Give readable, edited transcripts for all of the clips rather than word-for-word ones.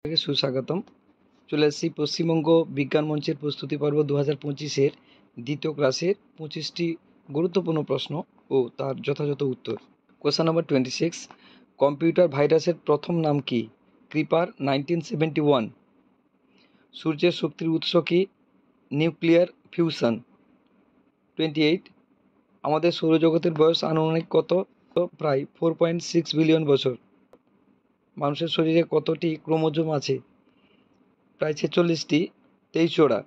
থেকে সুস্বাগতম। চলে আসছি পশ্চিমবঙ্গ বিজ্ঞান মঞ্চের প্রস্তুতি পর্ব 2025-এর দ্বিতীয় ক্লাসের 25টি গুরুত্বপূর্ণ প্রশ্ন ও তার যথাযথ উত্তর। কোয়েশ্চন নাম্বার 26, কম্পিউটার ভাইরাসের প্রথম নাম কি? ক্রিপার 1971। সূর্যের শক্তির উৎস কি? Nuclear fusion. 28, আমাদের সৌরজগতের বয়স আনুমানিক কত? প্রায় 4.6 বিলিয়ন বছর। মানুষের শরীরে কতটি ক্রোমোজোম আছে? প্রায় 46টি, 23 জোড়া।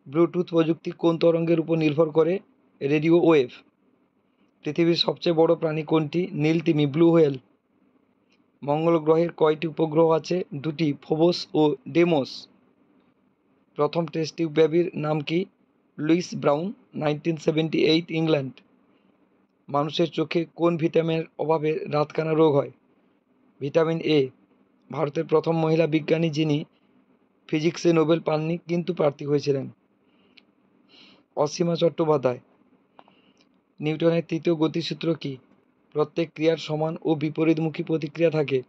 ব্লুটুথ প্রযুক্তি কোন তরঙ্গের উপর নির্ভর করে? Radio wave. পৃথিবীর সবচেয়ে বড় প্রাণী কোনটি? নীল তিমি, ব্লু হোয়েল। মঙ্গল গ্রহের কয়টি উপগ্রহ আছে? 2টি, ফোবস ও ডেমোস। প্রথম টেস্ট টিউব বেবির নাম কি? Louis Brown, 1978, England. মানুষের চোখে কোন ভিটামিনের অভাবে রাতকানা রোগ হয়? Vitamin A. ভারতের প্রথম মহিলা বিজ্ঞানী যিনি ফিজিক্সে নোবেল পাননি কিন্তু প্রার্থী হয়েছিলেন? অসীমা চট্টোপাধ্যায়। নিউটনের তৃতীয় গতিসূত্র কি? প্রত্যেক ক্রিয়ার সমান ও বিপরীতমুখী প্রতিক্রিয়া থাকে।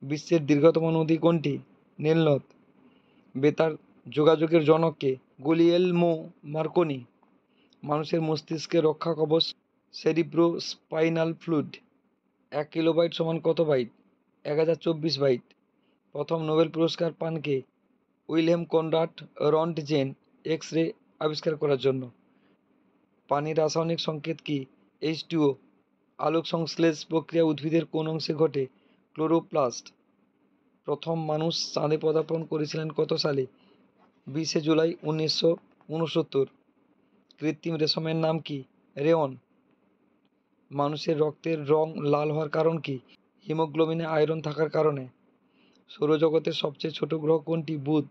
বিশ্বের দীর্ঘতম নদী কোনটি? নীল নদ। বেতার যোগাযোগের জনক কে? গুলিয়েলমো মার্কনি। মানুষের মস্তিষ্কের রক্ষা কবচ সেরিব্রোস্পাইনাল ফ্লুইড। 1 কিলোবাইট সমান কত বাইট? 1024 বাইট। প্রথম নোবেল পুরস্কার পান কে? Wilhelm Conrad Rontgen X ray আবিষ্কার করার জন্য। পানির রাসায়নিক সংকেত কি? H2O। আলোক সংশ্লেষ প্রক্রিয়া উদ্ভিদের কোন অংশে ঘটে? ক্লোরোপ্লাস্ট। প্রথম মানুষ চাঁদে পদার্পণ করেছিলেন কত সালে? 20 জুলাই 1969। কৃত্রিম রেশমের নাম কি? রেয়ন। মানুষের রক্তের রং লাল হওয়ার কারণ কি? হিমোগ্লোবিনে আয়রন থাকার কারণে। সৌরজগতের সবচেয়ে ছোট গ্রহ কোনটি? বুধ।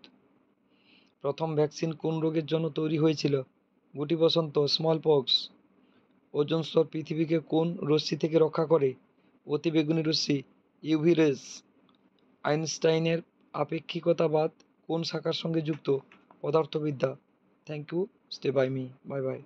প্রথম ভ্যাকসিন কোন রোগের জন্য তৈরি হয়েছিল? গুটি বসন্ত, স্মল পক্স। ওজোন স্তর পৃথিবীকে কোন রশ্মি থেকে রক্ষা করে? অতিবেগুনি রশ্মি, ইউভি রেজ। আইনস্টাইনের আপেক্ষিকতাবাদ কোন শাখার সঙ্গে যুক্ত? পদার্থবিদ্যা। Thank you, stay by me, bye by.